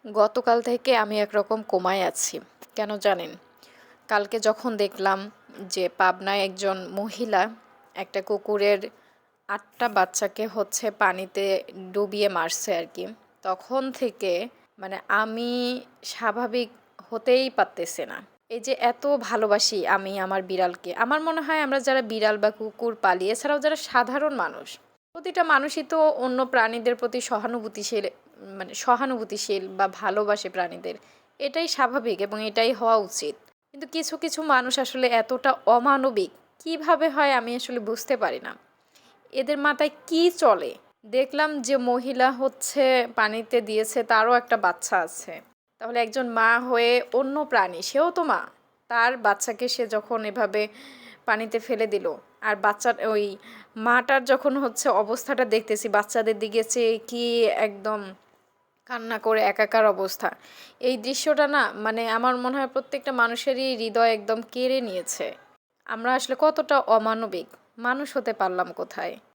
গতকাল থেকে আমি একরকম কোমায় আছি। কেন জানেন? কালকে যখন দেখলাম যে পাবনায় একজন মহিলা একটা কুকুরের ৮টা বাচ্চাকে হচ্ছে পানিতে ডুবিয়ে মারছে আর কি। তখন থেকে মানে আমি স্বাভাবিক হতেই পারতেছি না। এই যে এত ভালোবাসি আমি আমার বিড়ালকে, আমার মনে হয় আমরা যারা বিড়াল বা কুকুর পালি, এছাড়াও যারা সাধারণ মানুষ, প্রতিটা মানুষই তো অন্য প্রাণীদের প্রতি সহানুভূতিশীল বা ভালোবাসে প্রাণীদের। এটাই স্বাভাবিক এবং এটাই হওয়া উচিত। কিন্তু কিছু কিছু মানুষ আসলে এতটা অমানবিক কিভাবে হয় আমি আসলে বুঝতে পারি না। এদের মাথায় কি চলে? দেখলাম যে মহিলা হচ্ছে পানিতে দিয়েছে, তারও একটা বাচ্চা আছে। তাহলে একজন মা হয়ে অন্য প্রাণী, সেও তো মা, তার বাচ্চাকে সে যখন এভাবে পানিতে ফেলে দিল, আর বাচ্চার ওই মাটার যখন হচ্ছে অবস্থাটা দেখতেছি, বাচ্চাদের দিকে চেয়ে কি একদম কান্না করে একাকার অবস্থা। এই দৃশ্যটা না মানে আমার মনে হয় প্রত্যেকটা মানুষেরই হৃদয় একদম কেড়ে নিয়েছে। আমরা আসলে কতটা অমানবিক মানুষ হতে পারলাম কোথায়?